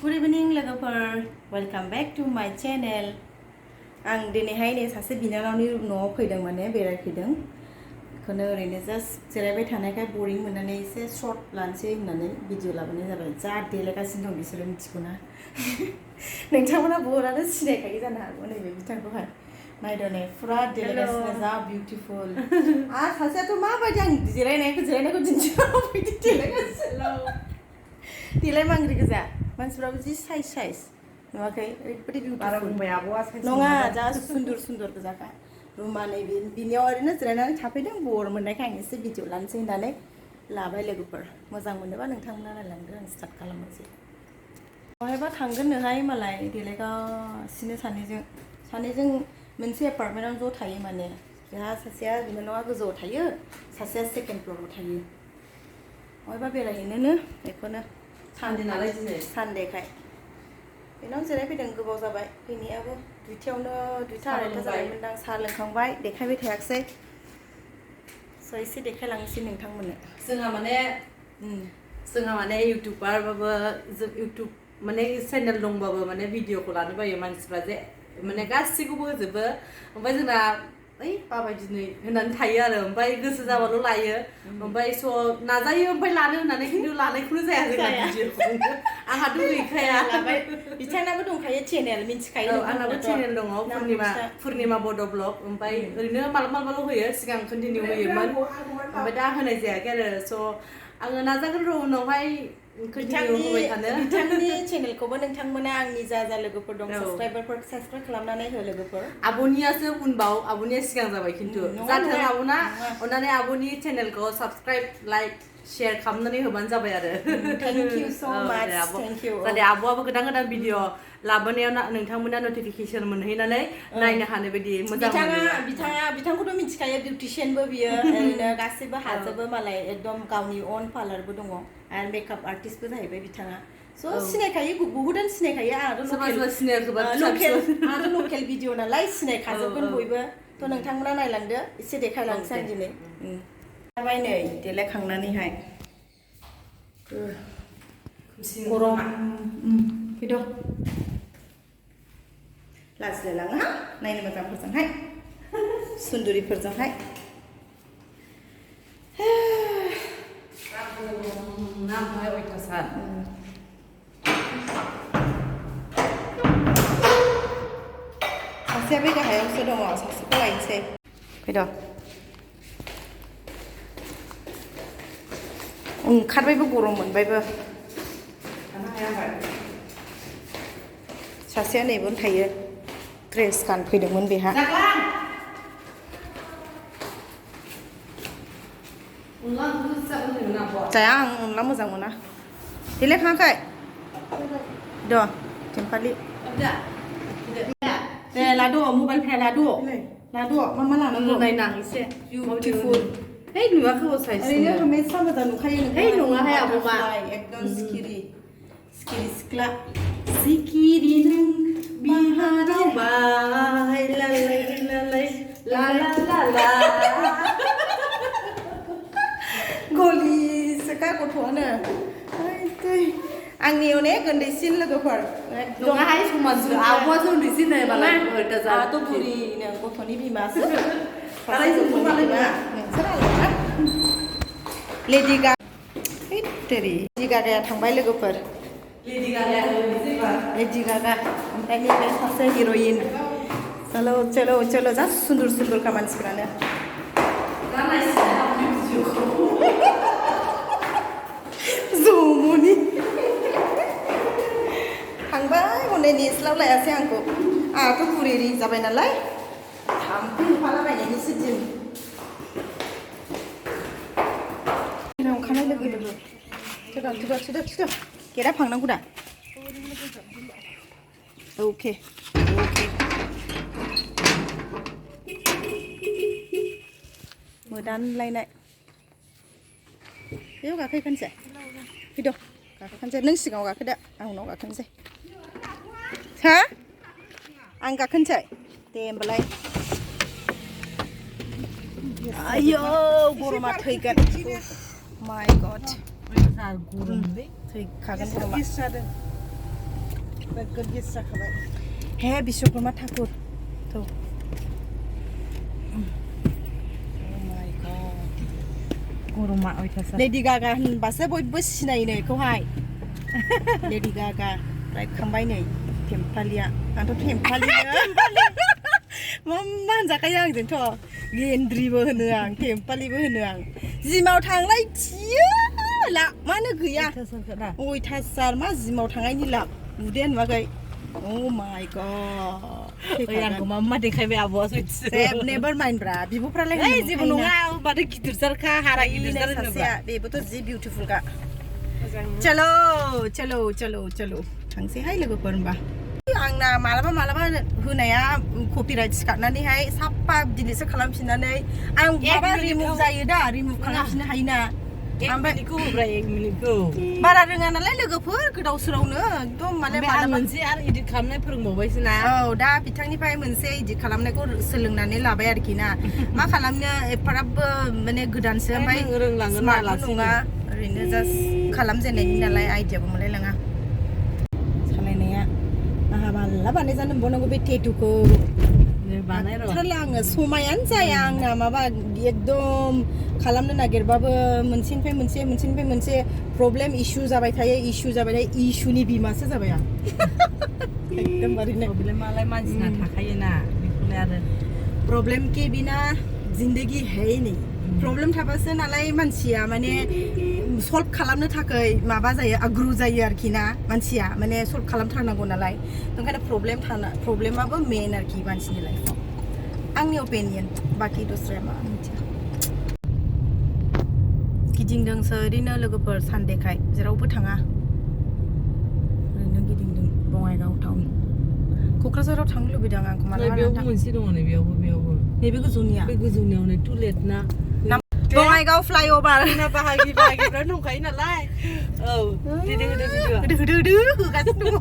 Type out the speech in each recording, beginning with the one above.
Good evening लोगोफोर welcome back to माय channel आं दिनैहाय नै सासे बिनानावनि न'आव फैदों माने बेरायफैदों बेखौनो ओरैनो जास्ट जिरायबाय थानायखाय बरिं मोननानै एसे शर्ट लानोसै होननानै भिडिअ लाबोनाय जाबाय जा देलायगासिनो दं बिसोरो मिथिगौना नोंथांमोना बहुतानो सिनायखायो जानो हागौ नैबे बिथांखौहाय नायदो नै फुरा देलायगासिनो जा बिउटिफुल सासेयाथ' माबायदि आं जिरायनायखौ दिन्थिबाय बिदि देलायगासिनो देलाय मांग्रि गोजा मानसिफ्राबो जि साइज नुवाखै ओरैबायदि बिउटिफुल नङा जा सुन्दर गोजाखा रुमा नै बिनियाव ओरैनो जिरायनानै थाफैदों बर मोननायखाय आं एसे भिडिअ लानोसै होननानै लाबाय लोगोफोर मोजां मोनोबा नोंथांमोना नायलांदो आं स्टार्ट खालामनोसै बहायबा थांगोननोहाय मालाय देलायगासिनो सानैजों मोनसे एपार्टमेन्टआव ज' थायो माने जोंहा सासेया बिनानावा गोजौआव थायो सासेया सेकेन्ड फ्ल'राव थायो बहायबा बेरायहैनोनो बेखौनो सानदे नालाय दिनै सानदेखाय बेनाव जिरायफैदों गोबाव जाबाय फैनायाबो दुइथा आरायथा जाबायमोनदां साहा लोंखांबाय देखायबाय थायाखिसै स' एसे देखायलांनोसै नोंथांमोननो जोंहा माने इउटुबारबाबो इउटुब माने चेनेल दंबाबो माने भिडिअखौ लानो बायो मानसिफ्रा जे माने गासैखौबो होजोबो ओमफ्राय जोंना ओइ बाबाय दिनै होननानै थायो आरो ओमफ्राय गोसो जाबाल' लायो ओमफ्राय स' नाजायो ओमफ्राय लानो होननानै खिन्थु लानायखौनो जाया जोंना भिडिअखौ आंहाथ' गैखाया बिथांनाबो दंखायो चेनेल मिन्थिखायो आंनाबो चेनेल दङ पुर्निमा बड' ब्लग ओमफ्राय ओरैनो मालाबाल' होयो सिगां कन्टिनिउ होयोमोन ओमफ्राय दा होनाय जायाखै आरो स' आङो नाजागोन र' उनावहाय बिथांनि चेनेलखौबो नोंथांमोना आंनि जा लोगोफोर दं साबस्क्राइबारफोर साबस्क्राइब खालामनानै हो लोगोफोर आब'नियासो उनबाव आब'निया सिगां जाबाय खिन्थु जाथों आब'ना अननानै आब'नि चेनेलखौ साबस्क्राइब लाइक शेयार खालामनानै होबानो जाबाय आरो थेंक इउ स' माच थेंक इउ जाहाथे आब'आबो गोदान भिडिअ लाबोनायाव नोंथांमोना नटिफिकेसन मोनहैनानै नायनो हानाय बायदि मोजां बिथांखौथ' मिथिखायो बिउटिशियानबो बियो ओरैनो गासैबो हाजोबो मालाय एकदम गावनि अन पार्लारबो दङ आरो मेकआप आर्टिस्टबो जाहैबाय बिथाङा स' सिनायखायो बहुतानो सिनायखायो आरो लकेल भिडिअ नालाय सिनायखाजोबगोन बयबो थ' नोंथांमोना नायलांदो एसे देखायलांसै आं दिनै जाबाय नै देलायखांनानैहाय गरम फैद' लाजिलायलाङो नायनो मोजांफोरजोंहाय सुन्दुरिफोरजोंहाय सासेया बे गाहायावसो दङ सासेखौ लायनोसै फैद' ओंखारबायबो गरम मोनबायबो सासेया नैबेयावनो थायो ड्रेस गानफैदोंमोन बेहा जाया आं अनला मोजां मोना देलायखाङाखै द' थेम्पालि दे लाद' मबाइलफ्रा लाद' मा लानांगौ नायनां एसे बिउटिफुल है नुवाखै साइज ओरैनो मेट्सआ मोजां नुखायो है नङाहाय आब'मा एकदम सिखिरि सिख्ला सिखिरि नों बिहाराव बाय लालाय ला गलिसोखा गथ'आनो आंनि अनेक उन्दैसिन लोगोफोर दङाहाय समान आब'आसो उन्दैसिन बालाय आंहाथ' बुरिनो गथ'नि बिमासो नोंसोर आलादा लेडि गागाया थांबाय लोगोफोर लेडि गागा ओमफ्राय नैबे सासे हिर'इन चलो जा सुन्दरखा मानसिफ्रानो जमुनि थांबाय हनै नेस्लाबलायासै आंखौ आंहाथ' बुरि जाबाय नालाय थाम्फै होफालाबायनायनिसो दिन ओंखारनाय लोगो थुदा गेटआ फांनांगौ दा अके मोदानलायनाय बेयाव गाखोखानोसै फैद' गाखोखानोसै नों सिगाङाव गाखोदो आं उनाव गाखोनोसै हा आं गाखोनोसै दे होमबालाय आयौ गरमा थैगोन माय गड थैखागोन गरमा नोगोद गेस जाखाबाय हे बिश्वकर्मा ठाकुर थ' गरमा अयथासार लेडि गागा होनबासो बयबो सिनायो नै बेखौहाय लेडि गागा रायखांबाय नै थेम्फालिया आंथ' थेम्फालिनो मा होनजाखायो आंजोंथ' गेन्द्रिबो होनो आं थेम्फालिबो होनो आं जिमाव थांनाय थियो ला मानो गैया अयथासार मा जिमाव थांनायनि लाब उदैया नुवाखै अ माय गड आंखौ मा देखायबाय आब'आ सयथिसो सेब नेभार माइन्ड ब्रा बिब'फ्रालाय जेबो नङा माथो गिदिरथारखा हारा गिदिरथार होनोबा बेबोथ' जि बिउटिफुलखा चलो चलो चलो चलो थांसैहाय लोगोफोर होनबा आंना मालाबा होनाया कपिराइट सिखारनानैहाय साफा दिलिटसो खालामफिननानै आं माबा रिमुभ जायो दा रिमुभ खालामफिननो हायोना ओमफ्राय बेखौ होब्रा 1 मिनिटखौ बारा रोङा नालाय लोगोफोर गोदाव सोरावनो एकदम माने आं मोनसे आरो इडिट खालामनाय फोरोंबावबायसो ना औ दा बिथांनिफ्राय मोनसे इडिट खालामनायखौ सोलोंनानै लाबाय आरोखि ना मा खालामनो एफाराबबो माने गोदानसो ओमफ्राय रोंलाङो ना नङा ओरैनो जास्ट खालामजेननायनि नालाय आइडियाबो मोनलायलाङा सालायनाया आंहा माला बानायजानो मोनबावनांगौ बे टेटुखौ बानायथारला आङो समायानो जाया आंना माबा एकदम खालामनो नागिरबाबो मोनसेनिफ्राय मोनसे प्रब्लेम इशु जाबाय थायो इशुनि बिमासो जाबाय आं एकदमबारे प्रब्लेमालाय मानसिना थाखायोना बेखौलाय आरो प्रब्लेम के बिना जिंदगी है नहीं प्रब्लेम थाबासो नालाय मानसिया माने सल्भ खालामनो थाखाय माबा जायो आग्रु जायो आरोखि ना मानसिया माने सल्भ खालामथारनांगौ नालाय ओंखायनो प्रब्लेमाबो मेन आरोखि मानसिनि लाइफआव आंनि अपिनियन बाखि दस्राया मा मिथिया गिदिंदोंसो ओरैनो लोगोफोर सानदेखाय जेरावबो थाङा ओरैनो गिदिंदों बङाइगाव टाउन क'क्राझाराव थांनो लुबैदों आंखौ मालाबा बेयावबो मोनसे दङ नै बेयावबो नैबे गोजौनिया बे गोजौनियाव नै टुलेट ना बङाइगाव फ्लाइअभार ना बाहागिफ्रा दंखायो नालाय औ होदो होगासिनो दङ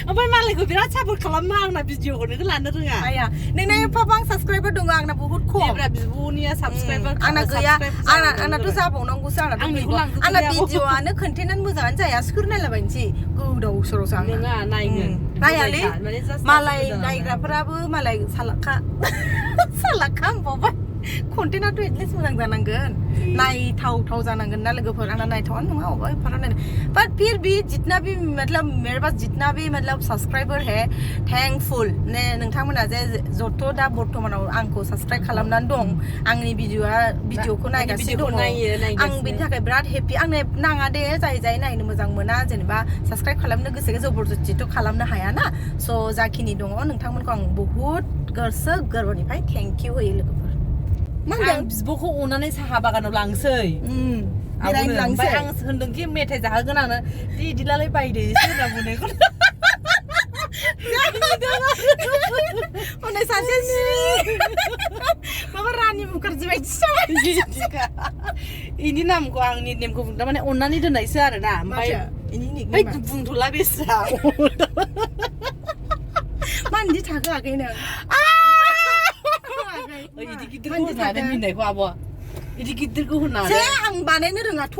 ओमफ्राय मालायखौ बिराद सापर्ट खालामो आंना भिडिअखौनो लानो रोङा आया नोंना एफाबां साबस्क्राइबार दङ आंना बहुत खम बिब'निया साबस्क्राइबार आंना गैया आंनाथ' जाबावनांगौसो आंना भिडिअआनो कन्टेन्टआनो मोजाङानो जाया सोर नायलाबायनोसै गोदाव सोरावसो आं नङा नायगोन नायालै मालाय नायग्राफोराबो मालाय सालाखा होनबावबाय कन्टेन्टआथ' एटलिस्ट मोजां जानांगोन नायथाव जानांगोन ना लोगोफोर आंना नायथावानो नङा अबा एफाराब नायनो बट फिर भी जितना भी मतलब मेरे पास जितना भी मतलब सब्सक्राइबर है थैंकफुल ने नोंथांमोना जे जत' दा बर्तमानाव आंखौ साबस्क्राइब खालामनानै दं आंनि भिडिअखौ नायगासिनो दङ आं बेनि थाखाय बिराद हेपि आंनो नाङा दे जाय नायनो मोजां मोना जेनेबा साबस्क्राइब खालामनो गोसो जबरदस्थिथ' खालामनो हायाना स' जाखिनि दङ नोंथांमोनखौ आं बहुद गोसो गोरबोनिफ्राय थेंक इउ होयो लोगोफोर आं बिब'खौ अननानै साहा बागानाव लांसै ओमफ्राय आं होनदोंखि मेथाइ जाहोगोन आंनो बिदिलाय बायदो एसे होनना बुंनायखौ हनै सासे माबा रानि मुखार्जी बायदिसो इनि नामखौ आंनि नेमखौ बुंदों माने अननानै दोननायसो आरो ना ओमफ्राय बुंथ'ला बेस्रा मा बिदि थाखोआखै नों इदि गिदिरखौ होनानै मिनिनायखौ आब' इदि गिदिरखौ होनानै आं बानायनो रोङाथ'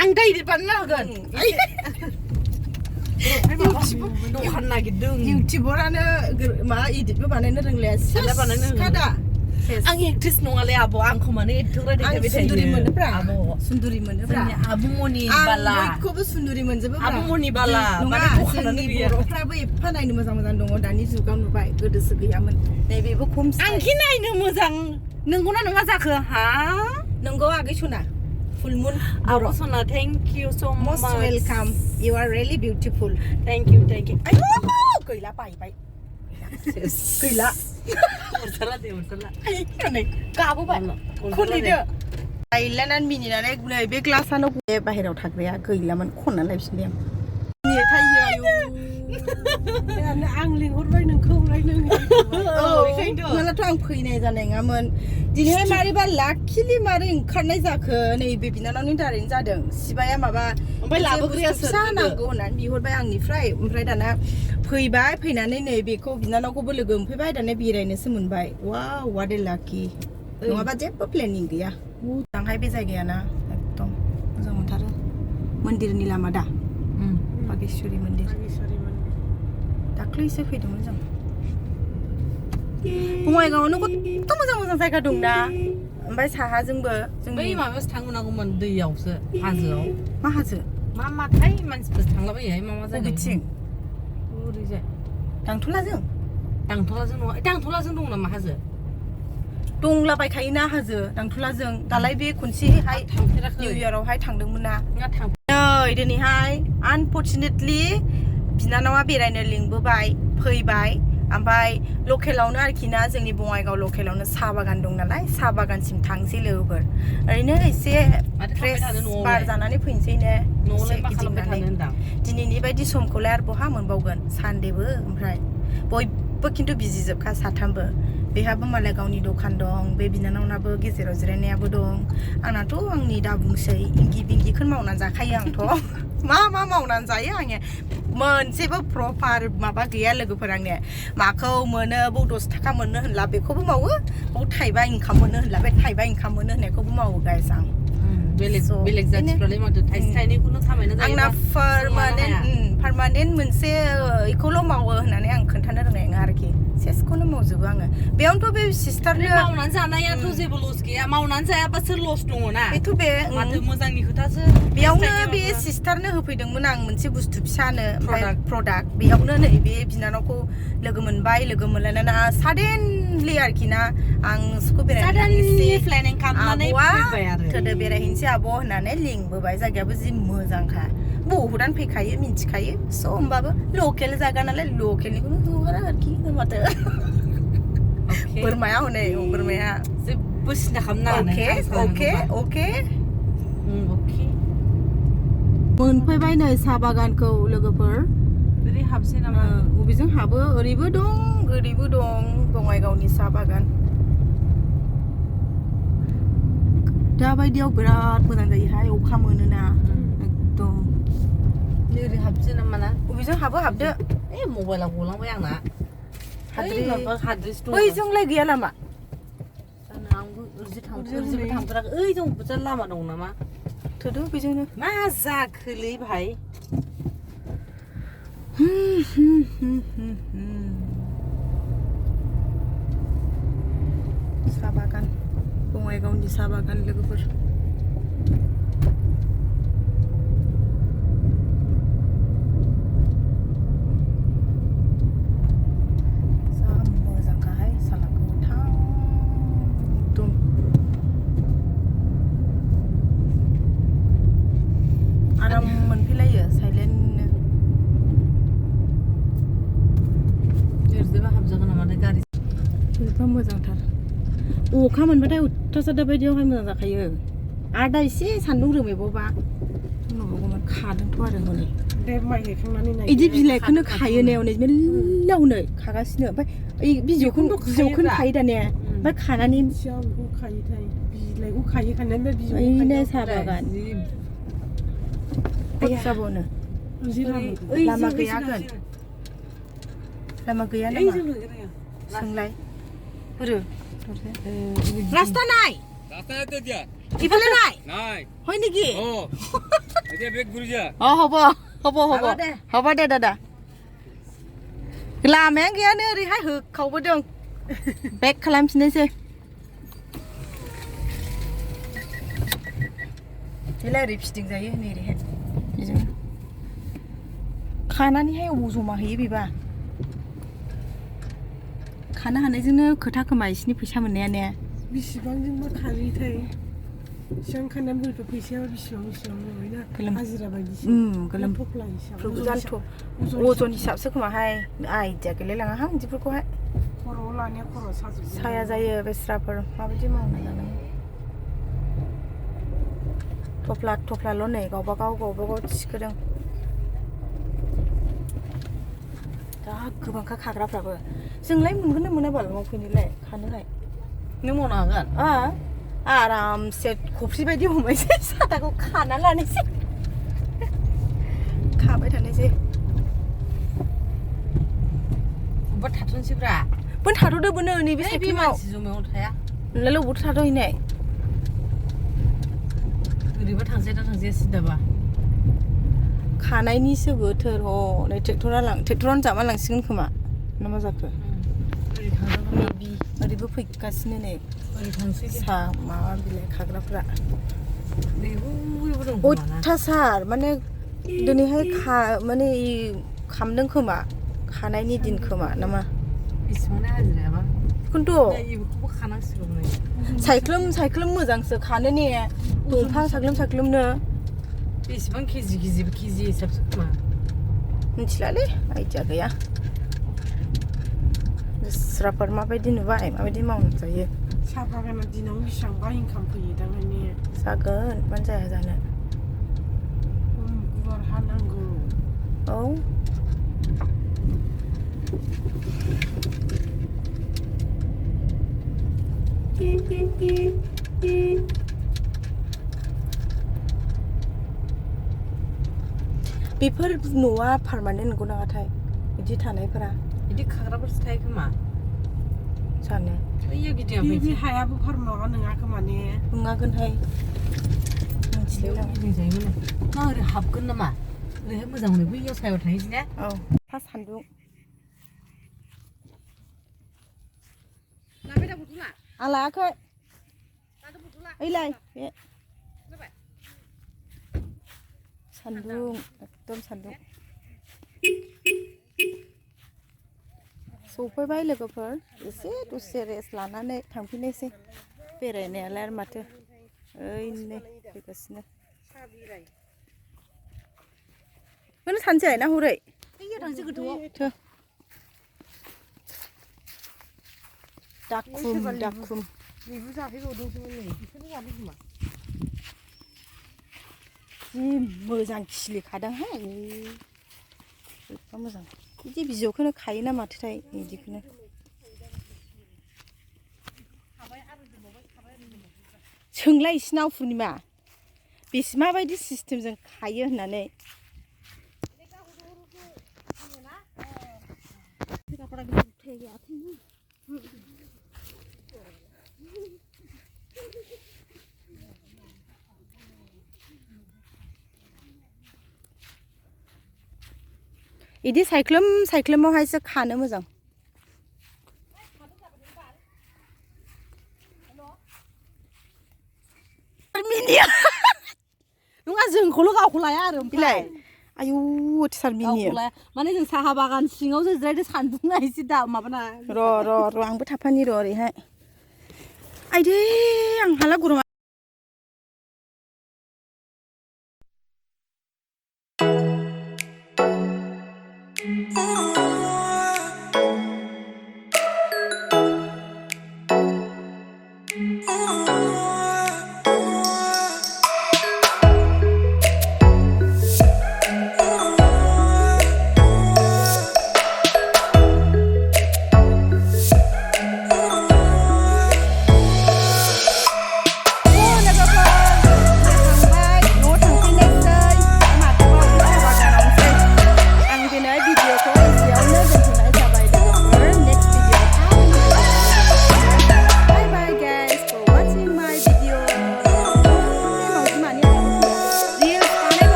आं दा इदि बानायना होगोन दखान नागिरदों इउटिउबारानो मा इदिटबो बानायनो रोंलाया सिखादा आं एक्ट्रेस नङालै आब' आंखौ माने एथ'ग्रा देखायबाय थायो सुन्दुरि मोनोब्रा आब' सुन्दुरि मोनोब्रा आब'मनि बाला बयखौबो सुन्दुरि मोनजोबो आब'मनि बाला नङा जोंनि बर'फ्राबो एफा नायनो मोजां दङ दानि जुगाव नुबाय गोदोसो गैयामोन नैबेबो खम आंखि नायनो मोजां नंगौना नङा जाखो हा नंगौ आगै सना फुलमुन आब' सना thank you so' much welcome you are really beautiful thank you गैला बायबाय गैला अरसाला दे अरसाला गाबोबाय खनैदो गायलायनानै मिनिनानै नै बे ग्लासानो बाहेरायाव थाग्राया गैलामोन खननानै लायफिनबाय आं थायो आं लिंहरबाय नोंखौ मालाथ' आं फैनाय जानाय नङामोन दिनैहाय मारैबा लाखिलि मारै ओंखारनाय जाखो नैबे बिनानावनि दारैनो जादों सिबाया माबा ओमफ्राय लाबोग्राया फिसा नांगौ होननानै बिहरबाय आंनिफ्राय ओमफ्राय दाना फैबाय फैनानै नै बेखौ बिनानावखौबो लोगो मोनफैबाय दाना बेरायनोसो मोनबाय वाव वाट ए लाकि नङाबा जेबो प्लेनिं गैया मोजांहाय बे जायगायाना एकदम मोजां मोनथारो मन्दिरनि लामा दा बागेश्वरी मन्दिर दाख्लैसो फैदोंमोन जों बङाइगावआवनो खथ' मोजां जायगा दं ना ओमफ्राय साहाजोंबो जों बै माबायावसो थांनांगौमोन दैयावसो हाजोआव मा हाजो माथाय मानसिफोर थांलाबायोहाय मा जायगा बबेथिं ओरैजाय दांथलाजों नङा दांथलाजों दं नामा हाजो दंलाबायखायोना हाजो दांथलाजों दालाय बे खनसेहाय थांफेराखै निउ इयारावहाय थांदोंमोन ना थां नै दिनैहाय आनफर्चुनेटलि बिनानावा बेरायनो लिंबोबाय फैबाय ओमफ्राय लकेलावनो आरोखि ना जोंनि बङाइगाव लकेलावनो साहा बागान दं नालाय साहा बागानसिम थांसै लोगोफोर ओरैनो एसे फ्रेस बार जानानै फैनोसै ने न'आवलाय मा खालामबाय थानो होनदां दिनैनि बायदि समखौलाय आरो बहा मोनबावगोन सानदेबो ओमफ्राय बयबो खिन्थु बिजि जोबखा साथामबो बेहाबो मालाय गावनि दखान दं बे बिनानावनाबो गेजेराव जिरायनायाबो दं आंनाथ' आंनि दा बुंसै इंगि बिंगिखौनो मावनानै जाखायो आंथ' मा मावनानै जायो आङो मोनसेबो प्रपार माबा गैया लोगोफोर आंने माखौ मोनो बाव 10 थाखा मोनो होनला बेखौबो मावो बाव थाइबा इनकाम मोनो होनला बे थाइबा इनकाम मोनो होननायखौबो मावो गाइस आं बेलेग जाथिफ्रालाय माथो थाइसे थाइनैखौनो खामायना जायो आंना पारमानेन्ट मोनसे इखौल' मावो होननानै आं खोन्थानो रोंनाय नङा आरोखि सेसखौनो मावजोबो आङो बेयावनोथ' बे सिस्टारनो मावनानै जानायाथ' जेबो लस गैया मावनानै जायाबासो लस दङ ना बेथ' बे माथो मोजांनि खोथासो बेयावनो बे सिस्टारनो होफैदोंमोन आं मोनसे बुस्थु फिसानो प्रडाक्ट बेयावनो नै बे बिनानावखौ लोगो मोनबाय लोगो मोनलायनानै साडेनलि आरोखि ना आं स्कुल बेरायहैनोसै बेरायहैनोसै आब' होननानै लिंबोबाय जायगायाबो जि मोजांखा बहुदानो फैखायो मिन्थिखायो स' होमबाबो लकेल जायगा नालाय लकेलनिखौनो हगारा आरोखि माथो बोरमाया हनै बोरमाया जेबो सिन्था खालामनाङा अके मोनफैबाय नै साहा बागानखौ लोगोफोर ओरै हाबसै नामा बबेजों हाबो ओरैबो दं ओरैबो दं बङाइगावनि साहा बागान दाबायदियाव बिराद मोजां जायोहाय अखा मोनोना एकदम ओरै हाबसै नामा ना बबेजों हाबदो मबाइला गलांबाय आंना बैजोंलाय गैया लामा आंबो ओरैजेबो थांफेराखै ओइजों लामा दं नामा थोदो बेजोंनो मा जाखोलै भाइ साहा बागान बङाइगावनि साहा बागान लोगोफोर मोजांखाहाय साला गोथां एकदम आराम मोनफैलायो साइलेन्टनो ओरैजोंबो हाबजागोन नामा गारि बोरैबा मोजांथार अखा मोनबाथाय अयथासार दाबायदियावहाय मोजां जाखायो आरो दा एसे सान्दुं रोमैबावबा नुबावगौमोन खादोंथ' आरो हनै दे माइ गायखांनानै नाय इदि बिलाइखौनो खायो ने हनै मेल्लावनो खागासिनो ओमफ्राय ओइ बिजौखौनो खायो दा ने ओमफ्राय खानानै बेखौ खायोथाय बिलाइखौ खायो खानानै बे ओइनो साहा बागान जाबावनो लामा गैयागोन लामा गैया नामा सोंलाय बोरो रास्ता নাই রাস্তা নাই তো দিয়া ইফালে নাই নাই হয় নেকি ও এতিয়া বেগ ঘুরি যা হ'ব দে দাদা लामाया गैयानो ओरैहाय होखावबोदों बेक खालामफिननोसै बेलाय ओरै फिदिंजायो नै ओरैहाय बेजों खानानैहाय अबाव जमा हैयो बेबा खानो हानायजोंनो खोथा खोमा इसिनि फैसा मोननाया ने बेसेबांजोंबा खारैथाय सिगां खानानै बोरैबा फैसाया बेसेबां जाबायना हाजिरा बायदिसो गोलोम थफ्ला हिसाब अजन हिसाबसो खोमाहाय आइडिया गैलायलाङाहां बिदिफोरखौहाय खर'आव लानाया खर' साजोबो साया जायो बेस्राफोर माबायदि मावना जानांगौ थफ्लाल' नै गावबागाव थिखोदों दा गोबांखा खाग्राफ्राबो जोंलाय मोनगोन ना मोना बाल मावफैनोलाय खानोलाय नों मावनो हागोन आरामसे खफ्रि बायदि हमनोसै सादाखौ खाना लानोसै खाबाय थानोसै बबेबा थाथ'नोसैब्रा बोन थाथ'दो बोनो नैबे साइकेलाव जमायाव थाया नोंलाय अबावथो थाथ'हैनाय ओरैबा थांसै दा थांसै सिदाबा खानायनिसो बोथोर हनै ट्रेक्टरानो जामा लांसिगोन खोमा ना मा जाखो मेबि ओरैबो फैगासिनो नै सा माबा बिलाइ खाग्राफ्रा अयथासार माने दिनैहाय माने खामदों खोमा खानायनि दिन खोमा नामा बेखौनोथ' साइख्लोम मोजांसो खानो ने दंफां साग्लोमनो बेसेबां केजि हिसाबसो खोमा मिथिलालै आइडिया गैया दस्राफोर माबायदि नुबाय माबायदि मावनो जायो साहा बागाना दिनाव बेसेबांबा इनकाम फैयो दामाने जागोन मानो जाया जानो गुवार हा नांगौ औ बेफोर न'आ पार्मानेन्ट नंगौ नामाथाय बिदि थानायफोरा बिदि खाग्राफोरसो थायो खोमा जानो बैयो गिदिर बे हायाबो माबा नङा खोमा ने नङागोनहाय गिदिं जायोमोन ना ओरै हाबगोन नामा ओरैहाय मोजां मोनो बैयाव सायाव थांनोसै ने औ फार्स्ट सान्दुं आं लायाखै ओइलाय बे सान्दुं एकदम सान्दुं सफैबाय लोगोफोर एसे दसे रेस्ट लानानै थांफिननोसै बेरायनायालाय आरो माथो ओइनो फैगासिनो बेखौनो सानसै ना हरै थांसै गोथौआव दाखुम बेबो जाफैबावदोंसोमोन नै बिसोरबो जादों खोमा जि मोजां खिलिखादोंहाय मोजां बिदि बिजौखौनो खायोना माथोथाय बिदिखौनो सोंलाय इसिनाव पुर्निमा बेसे माबायदि सिस्टेमजों खायो होननानै इदि साइख्लोमावहायसो खानो मोजां नङा जोंखौल' गावखौ लाया आरो ओमफ्राय आयु अथिसार मिनियो माने जों साहा बागान सिङावसो जिरायदों सान्दुंआ एसे दा माबाना र' आंबो थाफानि र' ओरैहाय आइदै आं हाला गरमा